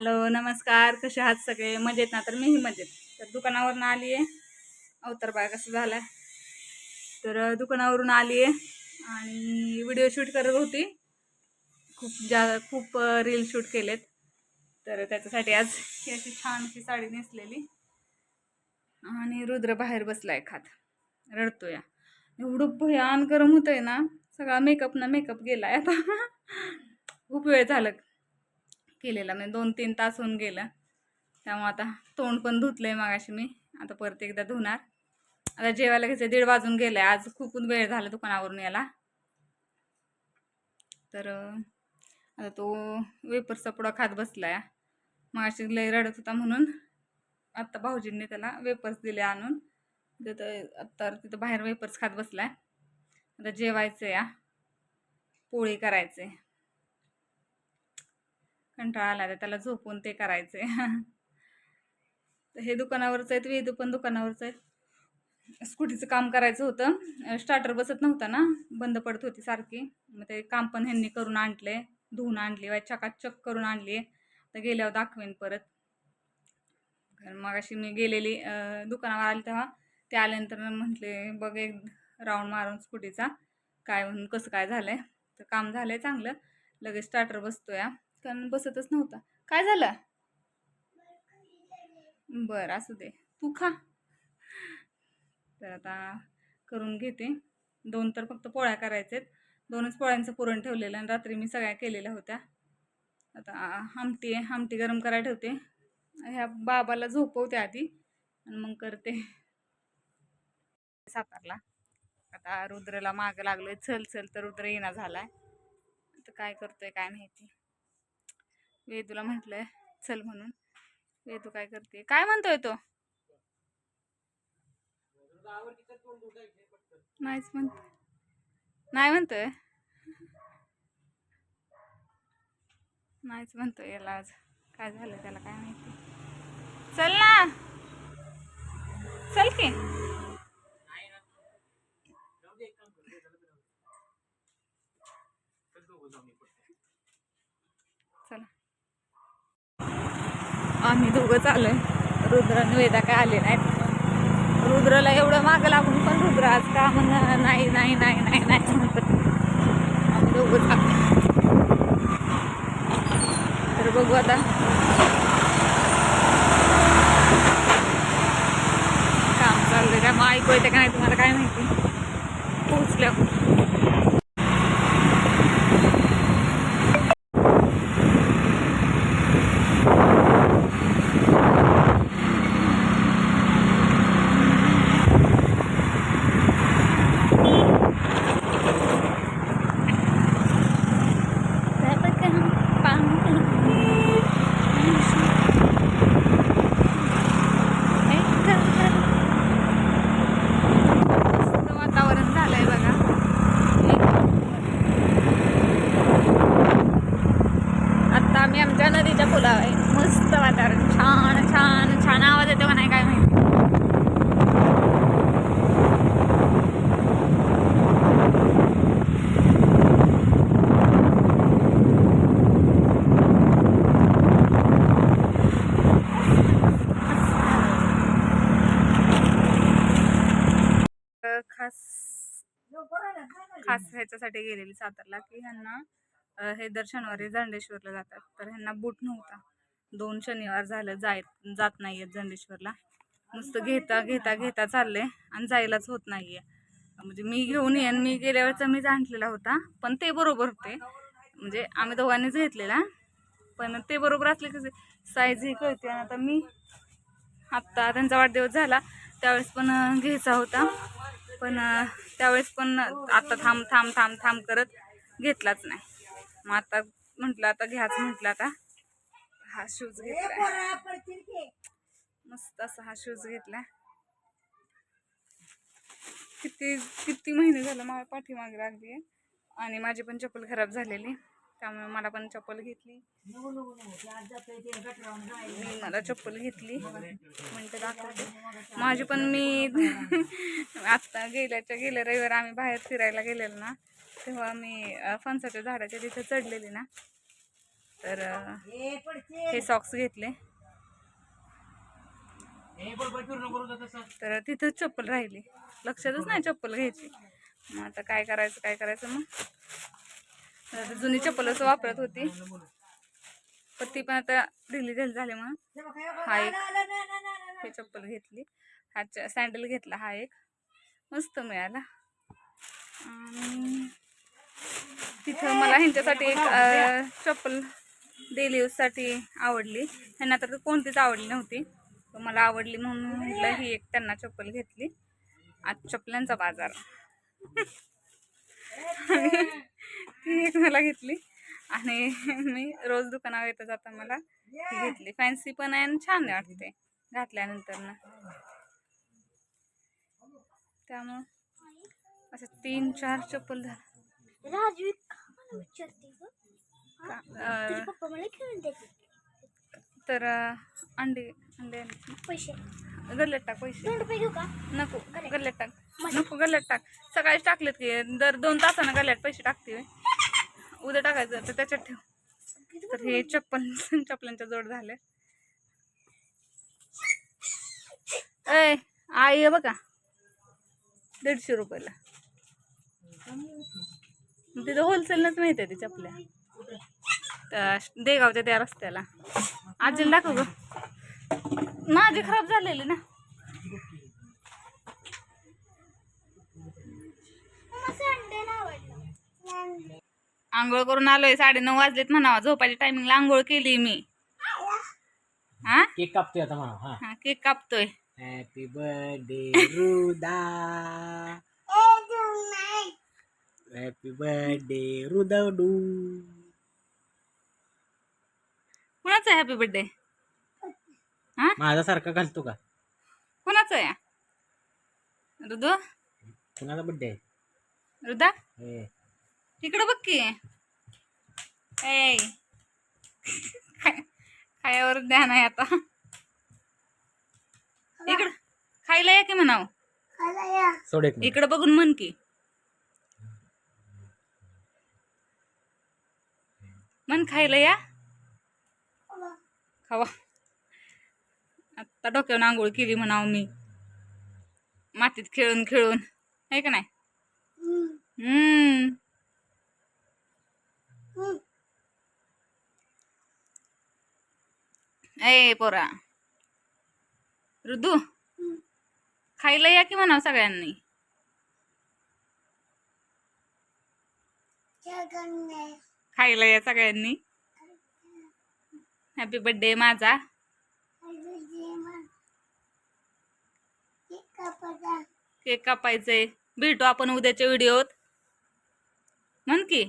Hello नमस्कार, कसे आहात सगळे? मजेत ना? तर मीही मजेत. तर दुकानावरून आली आहे. अवतार बाय कसं झालाय. तर दुकानावरून आली आहे आणि व्हिडिओ शूट करत होती. खूप रील शूट केलेत. तर त्याच्यासाठी आज ही अशी छानशी साडी नेसलेली आणि रुद्र बाहेर बसलाय खात, रडतोय. एवढं भयान गरम होतंय ना, सगळा मेकअप गेलाय आता. खूप वेळ झालं केलेला, म्हणजे 2-3 तास होऊन गेलं. त्यामुळे आता तोंड पण धुतलंय मगाशी मी. आता परत एकदा धुणार. आता जेवायला घ्यायचं, 1:30 वाजून गेलाय. आज खूप वेळ झाला दुकानावरून याला. तर आता तो वेपर्सचा पुडा खात बसलाय. मगाशी लय रडत होता म्हणून आता भाऊजींनी त्याला वेपर्स दिले आणून. आता तिथं बाहेर वेपर्स खात बसलाय. आता जेवायचं या, पोळी करायचे. कंटाळा आला त्याला झोपून ते करायचे. हे दुकानावरच आहेत, वेदू पण दुकानावरच आहेत. स्कूटीचं काम करायचं होतं. स्टार्टर बसत नव्हता ना, बंद पडत होती सारखी. मग ते काम पण ह्यांनी करून आणले, धुवून आणली, चकाचक करून आणली. तर गेल्यावर दाखवेन परत. मग अशी मी गेलेली दुकानावर आली तेव्हा ते आल्यानंतर म्हटले बघ एक राऊंड मारून स्कूटीचा काय म्हणून कसं काय झालंय. तर काम झालंय चांगलं. लगेच स्टार्टर बसतोय, कारण बसतच नव्हता. काय झालं? बरं असू दे, तू खा. तर आता करून घेते. 2 तर फक्त पोळ्या करायचेत. 2च पोळ्यांचं पुरण ठेवलेलं आणि रात्री मी सगळ्या केलेल्या होत्या. आता आमटी गरम करायला ठेवते. ह्या बाबाला झोपवते आधी आणि मग करते. सातारला आता रुद्रला माग लागलोय, चल चल, तर रुद्र येणा झालाय. आता काय करतोय काय माहिती. वेदूला म्हटलंय चल म्हणून. वेदू काय करते काय म्हणतोय तो? नाहीच म्हणतोय, नाही म्हणतोय, नाहीच म्हणतोय. याला आज काय झालं त्याला काय माहिती. चल ना, चल की. चला, आम्ही दोघं चालूय. रुद्र आणि वेदा काय आले नाहीत. रुद्रला एवढं मागं लागून पण रुद्र आज का म्हण नाही नाही नाही नाही नाही म्हणत. आम्ही दोघं चालू. तर बघू आता काम चाललंय, त्यामुळे ऐकू येते का नाही तुम्हाला काय माहिती. पोचल्या वातावरण झालंय बघा. आता आम्ही आमच्या नदीच्या पुलावर आहे. मस्त वातावरण, छान छान छान. आवाज येतो का नाही काय माहिती. खास खास ह्याच्यासाठी गेलेली सातारला की ह्यांना हे दर शनिवारी जंडेश्वरला जातात. तर ह्यांना बूट नव्हता. 2 शनिवार झालं जात नाहीयेत जंडेश्वरला. नुसतं घेता घेता घेता चालले आणि जायलाच होत नाहीये. म्हणजे मी घेऊन येईन, मी गेल्या वेळेचा मीच आणलेला होता, पण ते बरोबर होते. म्हणजे आम्ही दोघांनीच घेतलेला, पण ते बरोबर असले कसे साईज ही कळते. आता मी आत्ता त्यांचा वाढदिवस झाला त्यावेळेस पण घ्यायचा होता, पण त्यावेळेस पण आता थांब थांब थांब थांब करत घेतलाच नाही. मग आता म्हटलं आता घ्याच, म्हटलं आता हा शूज घेतला. मस्त असा हा शूज घेतला. किती किती महिने झालं माझ्या पाठीमागे लागली आणि माझी पण चप्पल खराब झालेली, त्यामुळे मला पण चप्पल घेतली. मला चप्पल घेतली म्हणते दाखवते माझी पण. मी आत्ता गेल्या रविवार आम्ही बाहेर फिरायला गेलेलो ना, तेव्हा मी फणसाच्या झाडाच्या तिथे चढलेली ना, तर हे सॉक्स घेतले. तर तिथंच चप्पल राहिली, लक्षातच नाही चप्पल घ्यायची. मग आता काय करायचं मग आता जुनी चप्पलच वापरत होती, पण ती पण आता ढिली झाली म्हणून हा एक हे चप्पल घेतली. हा सँडल घेतला, हा एक मस्त मिळाला. आणि तिथं मला ह्यांच्यासाठी एक चप्पल डेली यूजसाठी आवडली. ह्यांना तर कोणतीच आवडली नव्हती, तर मला आवडली म्हणून म्हटलं ही एक त्यांना चप्पल घेतली. आज चपल्यांचा बाजार. ती एक मला घेतली आणि मी रोज दुकानावर येता जाता मला ही घेतली. फॅन्सी पण आहे आणि छान वाटते घातल्यानंतर ना. त्यामुळं असं 3-4 चप्पल झालं. तर अंडे पैसे गल्ल्यात टाक. पैसे नको गल्ल्यात टाक, नको गल्ल्यात टाक. सकाळीच टाकलेत की, दर 2 तासानं गल्ल्यात पैसे टाकते. उद्या टाकायचं तर त्याच्यात ठेव. तर हे चप्पलांच्या जोड झाले. आई आहे बघा 150 रुपयाला. तिथं होलसेलच मिळते ती चपल्या, देगावच्या त्या रस्त्याला. आजीला दाखव ग, माझी खराब झालेली ना. आंघोळ करून आलोय, 9:30 वाजलेत म्हणावा. झोपायच्या टायमिंगला आंघोळ केली मी. हा केक कापतोय आता म्हणा. हा केक कापतोय. हॅपी बर्थडे रुदा, हॅपी बर्थडे रुदडू. कुणाचा हॅपी बर्थडे? हा माझा सारखा घालतो का? कुणाचा आहे रुदू? कुणाचा बर्थडे? रुदा हे इकडं बघ की. ए खायावर ध्यान आहे आता. इकडं खायला या की म्हणाव. सोड एक मिनिट. इकडं बघून म्हण की, मन खायला या. खावा. आता डोक्यावर आंघोळ केली म्हणाव मी, मातीत खेळून खेळून, आहे का नाही? ए पोरा रुदू खायला या की म्हणाव सगळ्यांनी. खायला या सगळ्यांनी. हॅपी बर्थडे माझा. केक कापायचंय. भेटू आपण उद्याच्या व्हिडिओत. म्हण की.